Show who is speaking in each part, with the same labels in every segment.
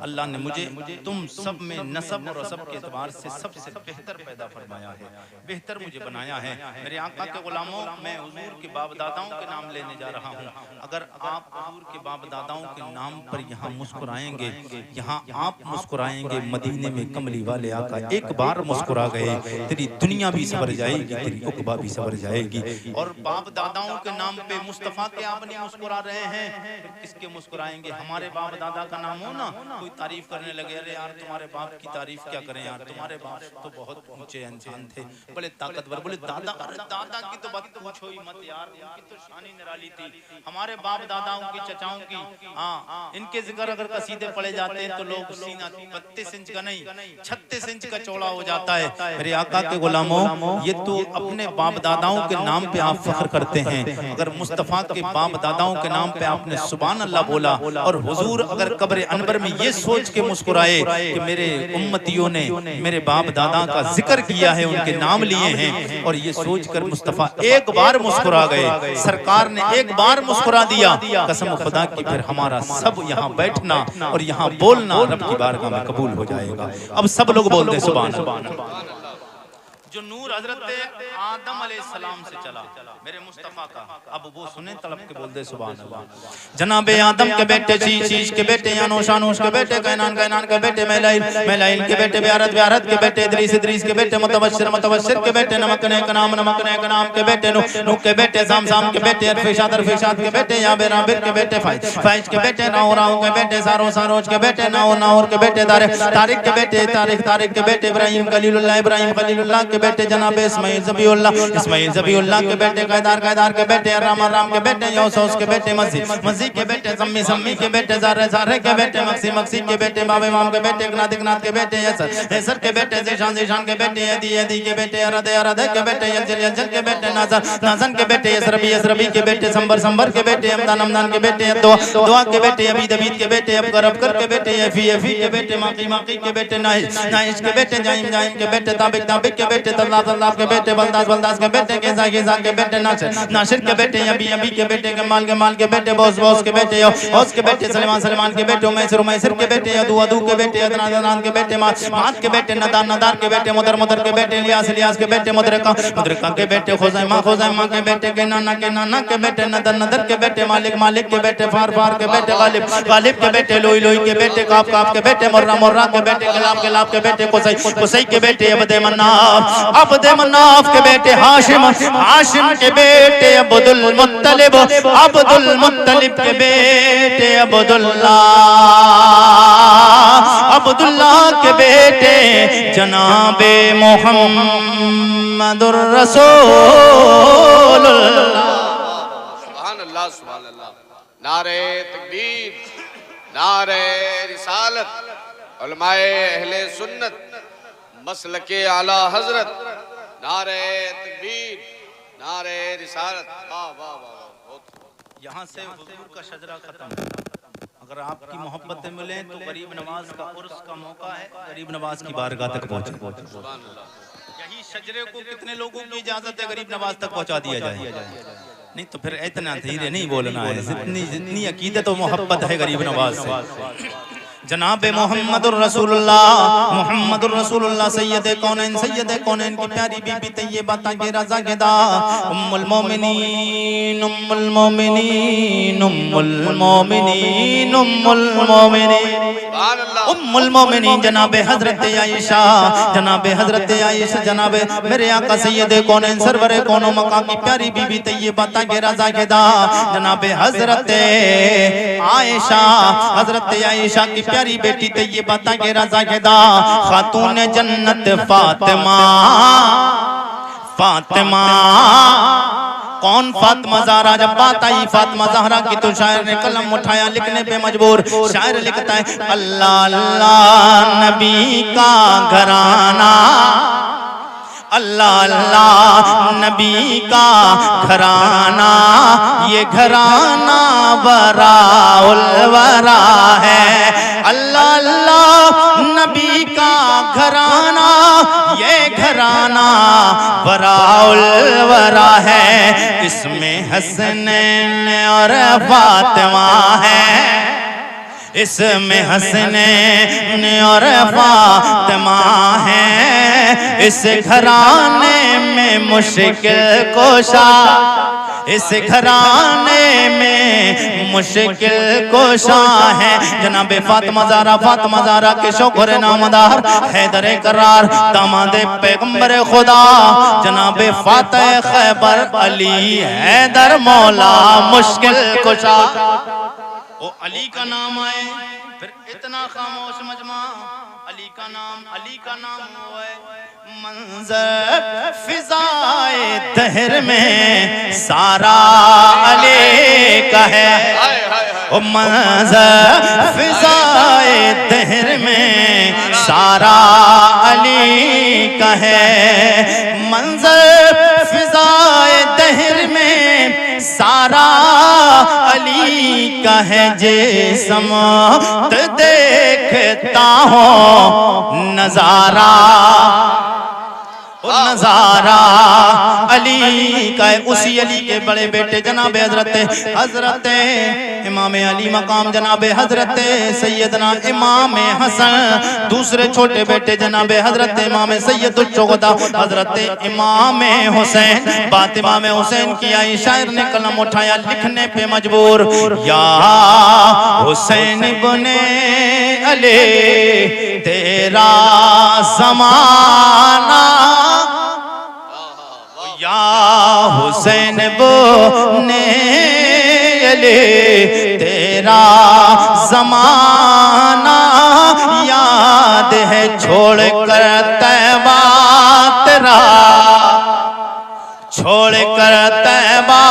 Speaker 1: अल्लाह ने मुझे तुम सब में नसब और रसब के एतबार से सबसे बेहतर पैदा फरमाया है, बेहतर मुझे बनाया है। मेरे आका के गुलामों, मैं हुजूर के बाप दादाओं के नाम लेने जा रहा हूँ। अगर आप हुजूर के बाप दादाओं के नाम पर यहाँ मुस्कुराएंगे, यहाँ आप मुस्कुराएंगे, मदीने में कमली वाले आका एक बार मुस्कुरा गए, तेरी दुनिया भी सवर जाएगी, तेरी उक़बा भी सवर जाएगी। और बाप दादाओं के नाम पे मुस्तफ़ा के आप नहीं मुस्कुरा रहे हैं, किसके मुस्कुराएंगे? हमारे बाप दादा का नाम हो ना, कोई तारीफ करने लगे, अरे यार तुम्हारे बाप की तारीफ क्या करें यार, तुम्हारे बाप तो बहुत ऊंचे इंसान थे, बड़े ताकतवर। बोले दादा, अरे दादा की तो बात पूछो ही मत यार, उनकी तो शान ही निराली थी। हमारे बाप दादाओं की, चचाओं की, हाँ, इनके जिक्र अगर कसीदे पढ़े जाते हैं तो लोग सीना 32 इंच का नहीं 36 इंच का चौड़ा हो जाता है। मेरे आका के गुलामों, ये तो अपने बाप दादाओं के नाम पे आप फख्र करते हैं। अगर मुस्तफ़ा के बाप दादाओं के नाम पे आपने सुभान अल्लाह बोला, और हुजूर अगर कब्र अनवर में ये सोच के मुस्कुराए कि मेरे उम्मतियों ने मेरे बाप दादा का जिक्र किया है, उनके नाम लिए हैं, और ये सोचकर मुस्तफ़ा एक बार मुस्कुरा गए, सरकार ने एक बार मुस्कुरा दिया, कसम खुदा की फिर हमारा सब यहाँ बैठना और यहाँ बोलना रब की बारगाह में कबूल हो जाएगा। अब सब लोग बोलते सुभान अल्लाह। जो नूर हजरत आदम अलैहिस्सलाम से चला मेरे मुस्तफ़ा का, अब वो सुने तड़प के बोल दे सुभान अल्लाह। जनाबे आदम के बेटे शीश के बेटे यानोश के बेटे कैनान के बेटे मैलाइल के बेटे ब्यारत के बेटे इदरीस के बेटे मुतवस्सिर के बेटे नमकने का नाम के बेटे नूह के बेटे साम के बेटे अरफिशाद के बेटे याबिर के बेटे फाइज के बेटे नाओ के बेटे सारोज के बेटे नाओर के बेटे तारिक के बेटे तारिक के बेटे इब्राहिम खलीलुल्लाह के बेटे जनाब इस्माइल ज़बीउल्लाह के बेटे कैदार के बेटे राम के बेटे यौसूस के बेटे मसी के बेटे सम्मी के बेटे ज़ारे के बेटे मक्सी के बेटे बाबे माम के बेटे इकनात के बेटे यसर के बेटे ज़ीशान के बेटे यदी के बेटे अरद के बेटे यजल के बेटे नाज़न के बेटे यसरबी के बेटे संबर के बेटे हमदान के बेटे दुआ के बेटे अबीद के बेटे अबकर के बेटे यफी के बेटे माकी के बेटे नाइश के बेटे जाइम के बेटे ताबिक के बेटे तल्लाह के बेटे बलदास के बेटे गेजा के बेटे नासिर के बेटे अबी के बेटे कमाल के बेटे बॉस के बेटे हौस के बेटे सलमान के बेटे मैसर के बेटे अदू के बेटे अदनान के बेटे मात के बेटे नदार के बेटे मुदर के बेटे इलियास के बेटे मुदरका के बेटे खुज़ैमा के बेटे नाना के बेटे नदर के बेटे मालिक के बेटे फार के बेटे गालिब के बेटे लोई के बेटे काफ के बेटे मुर्रा के बेटे गलाब के बेटे कुसै के बेटे अब्द मन्नाफ के बेटे हाशिम के बेटे अब्दुल मुत्तलिब के बेटे अब्दुल्लाह के बेटे जनाबे मुहम्मदुर रसूलुल्लाह। सुभान अल्लाह। नारे तकबीर, नारे रिसालत, उलमाए अहले सुन्नत, मसलके आला हजरत, नारे तकबीर, नारे रिसालत। वाह वाह वाह। यहाँ से हुजूर का शजरा खत्म। अगर आपकी मोहब्बतें मिले तो गरीब नवाज का उर्स का मौका है, गरीब नवाज की बारगाह तक पहुँचे। यही शजरे को कितने लोगों की इजाजत है गरीब नवाज तक पहुँचा दिया जाए? नहीं तो फिर इतना धीरे नहीं बोलना है, जितनी अकीदत और मोहब्बत है गरीब नवाज से। जनाबे मोहम्मदुर रसूलुल्लाह सैयद कौनैन की प्यारी बीबी तैयबा ताके रज़ा गेदा उम्मुल मोमिनीन जनाबे हजरत आयशा जनाबे मेरे आका सैयद कौनैन सरवरे कौनो मका की प्यारी बीबी तैयबा ताके रज़ा गेदा जनाबे हजरत आयशा की प्यारी बेटी तैयबा ताके रज़ा गेदा खातून जन्नत फातिमा। कौन फातिमा ज़हरा? जब बात आई फातिमा ज़हरा की तो शायर ने कलम उठाया, लिखने पे मजबूर। शायर लिखता है अल्लाह अल्लाह नबी का घराना, अल्लाह अल्लाह नबी का घराना, ये घराना वराउल वरा है। अल्लाह अल्लाह नबी का घराना, ये घराना वराउल वरा है। इसमें हसनैन और फातिमा है, इसमें हसनैन और फातिमा है, इस घराने में मुश्किल कोशा, इस घराने में मुश्किल कोशा है। जनाबे फातिमा ज़हरा के शौहर नामदार हैदर करार दामाद पैगंबर खुदा जनाबे फातिह खैबर अली हैदर मौला मुश्किल कुशा। वो अली का नाम आए फिर इतना खामोश मजमा, अली का नाम वो है। मंजर फिजाए दहर में सारा अली का है, ओ मंजर फिजाए दहर में सारा अली का है, मंजर फिजाए दहर में सारा अली का है। जे समत देखता हो नजारा, नजारा अली का है। उसी अली के बड़े बेटे जनाबे हजरत इमाम अली मकाम जनाबे हजरत सैयदना इमाम हसन, दूसरे छोटे बेटे जनाबे हजरत इमाम सैयदुल शुहदा हजरत इमाम हुसैन। बात इमाम हुसैन की आई, शायर ने कलम उठाया लिखने पे मजबूर। या हुसैन बने अली तेरा ज़माना, या हुसैन बने अली तेरा ज़माना, याद है छोड़ कर तैबा तेरा, छोड़ कर तैबा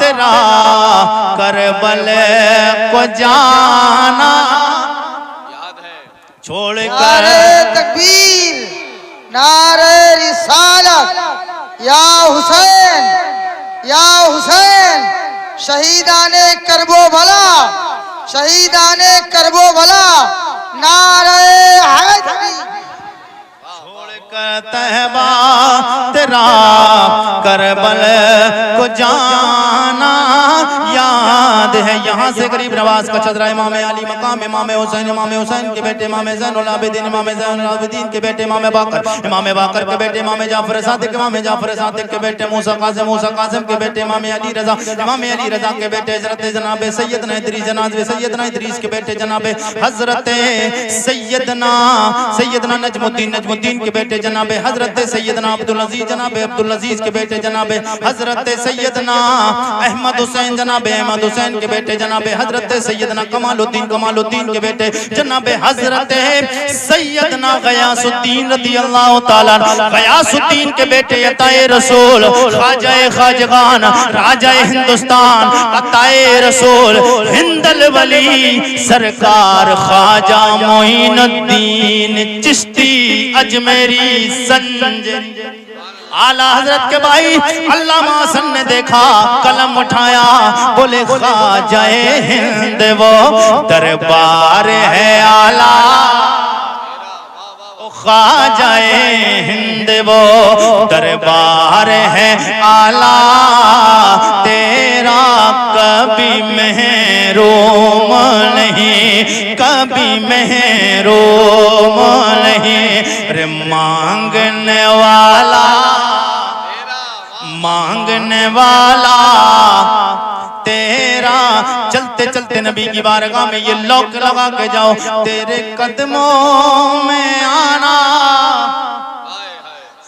Speaker 1: तेरा करबल को जाना, छोड़ कर
Speaker 2: तकबीर नारे रिसालत। या हुसैन, या हुसैन शहीदाने करबो भला, शहीदाने करबो भला नारे हैदरी।
Speaker 1: छोड़ कर तहबा तेरा करबल को जाना, याद है। यहाँ से गरीब नवाज का चदरा इमाम अली मकाम इमाम हुसैन के बेटे इमाम ज़ैनुल आबिदीन, इमाम ज़ैनुल आबिदीन के बेटे इमाम बाकर के बेटे इमाम जाफर सादिक, इमाम जाफर सादिक के बेटे मूसा कासिम के बेटे इमाम अली रजा के बेटे हजरत जनाब सैयदना इदरीस के बेटे जनाब हजरत सैयदना नजमुद्दीन के बेटे जनाब हजरत सैयदना अब्दुल अजीज के बेटे जनाब हजरत सैयदना अहमद हुसैन जनाब अहमद हुसैन के बेटे जनाब हजरत सैयदना कमालुद्दीन के बेटे जनाब हजरत सैयदना गयासुद्दीन रदियल्लाहु ताला गयासुद्दीन के बेटे अताए रसूल ख्वाजाए खाजगान राजाए हिंदुस्तान अताए रसूल हिंदल वली सरकार ख्वाजा मोइनुद्दीन चिश्ती अजमेरी संज आला हजरत के भाई अल्लामा हसन ने देखा, कलम उठाया, बोले ख्वाजाए हिंद वो दरबार है आला, ख्वाजाए हिंद वो दरबार है आला, तेरा कभी महरूम नहीं, कभी महरूम नहीं। रे मांगने वाला तेरा, चलते चलते नबी की बारगाह में ये लौक लगा के जाओ, तेरे कदमों में आना।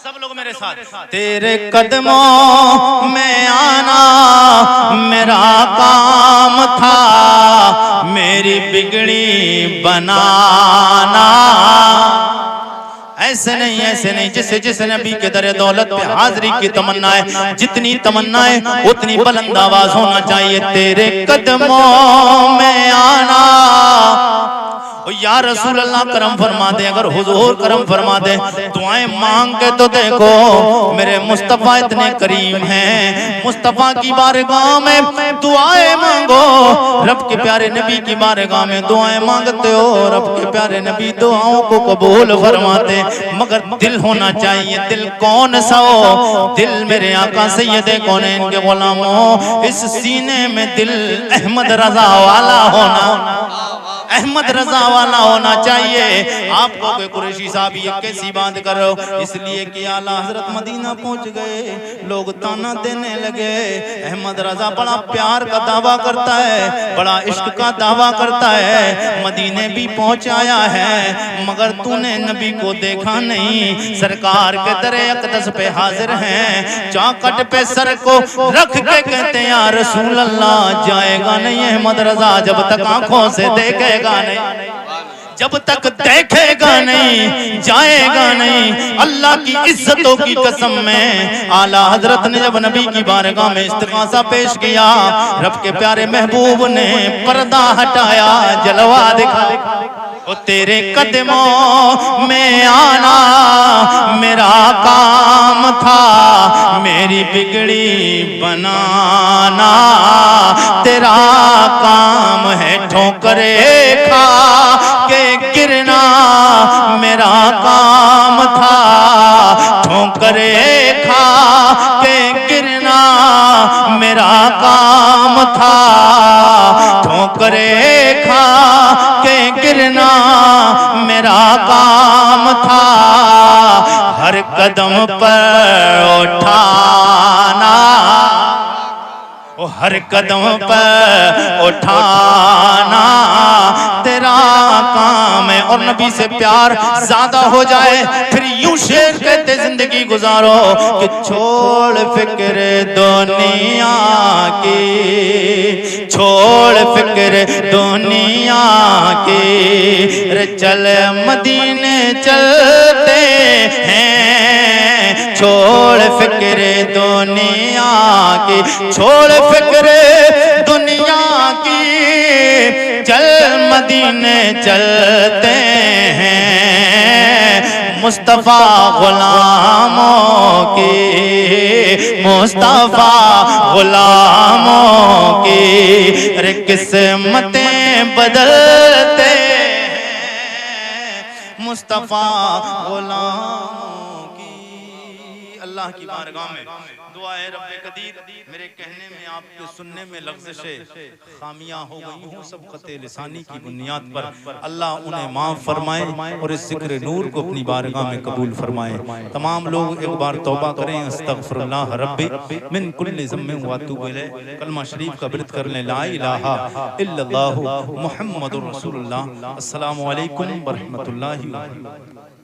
Speaker 1: सब लोग मेरे साथ, तेरे कदमों में आना मेरा काम था, मेरी बिगड़ी बनाना। ऐसे नहीं जिस नबी के दर दौलत पे हाजिरी की तमन्ना है, जितनी तमन्ना है उतनी बुलंद आवाज होना चाहिए, तेरे कदमों में आना। या रसूल अल्लाह करम फरमा दे, अगर हुजूर करम फरमा दे, दुआएं मांग के तो देखो, मेरे मुस्तफा इतने करीम हैं, मुस्तफा की बारगाह में दुआएं मांगो, रब के प्यारे नबी की बारगाह में दुआएं मांगते हो, रब के प्यारे नबी दुआओं को कबूल फरमाते, मगर दिल होना चाहिए। दिल कौन सा हो? दिल मेरे आका सैयदे कौनैन के गुलामों, इस सीने में दिल अहमद रजा वाला होना, अहमद रजा वाला होना चाहिए। आपको के कुरैशी साहब ये कैसी बात कर रहे हो? इसलिए कि आला हजरत मदीना पहुंच गए, लोग ताना देने लगे। अहमद रजा बड़ा प्यार का दावा करता है, बड़ा इश्क का दावा करता है, मदीने भी पहुंच आया है, मगर तूने नबी को देखा नहीं। सरकार के दरे अक़दस पे हाजिर हैं, चौखट पे सर को रख के कहते हैं या रसूल अल्लाह, जाएगा नहीं अहमद रजा जब तक आंखों से देखेगा नहीं, जब तक देखेगा नहीं जाएगा नहीं। अल्लाह की इज्जतों की कसम में आला हजरत ने जब नबी की बारगाह में इस्तिग़ासा पेश किया, रब के प्यारे महबूब ने पर्दा हटाया, जलवा दिखा। ओ तेरे कदमों में आना मेरा काम था, मेरी बिगड़ी बनाना तेरा काम है, ठोकरे खा के गिरना मेरा काम था, ठोकरे खा के गिरना मेरा काम था, ठोकरे खा के गिरना मेरा काम था, हर कदम पर उठाना, ओ हर कदम पर उठाना तेरा काम है। और नबी से प्यार ज्यादा हो जाए फिर यूं शेर कहते जिंदगी गुजारो कि छोड़ फिक्र दुनिया की, छोड़ फिक्र दुनिया की, रे चल मदीने चलते हैं, छोड़ फिक्र दुनिया की, छोड़ फिक्र दुनिया की, चल मदीने चलते हैं, मुस्तफा गुलामों की, मुस्तफा गुलामों की, अरे किस्मतें बदलते हैं, मुस्तफा गुलामों की। अल्लाह की बारगाह में दुआ है रब्बे कदीर, मेरे कहने में आपके सुनने में लग़्ज़िशें खामियां हो गई हूँ सब ख़ते लिसानी की बुनियाद पर, अल्लाह उन्हें माफ़ फरमाए और इस ज़िक्र नूर को अपनी बारगाह में कबूल फरमाए। तमाम लोग एक बार तौबा करें, अस्तग़फ़िरुल्लाह रब्बी मिन कुल्लि ज़म्बिन व अतूबु इलैह, कलमा शरीफ का विर्द कर लें, ला इलाहा इल्लल्लाहु मुहम्मदुर रसूलुल्लाह। अस्सलामु अलैकुम व रहमतुल्लाहि व बरकातहू।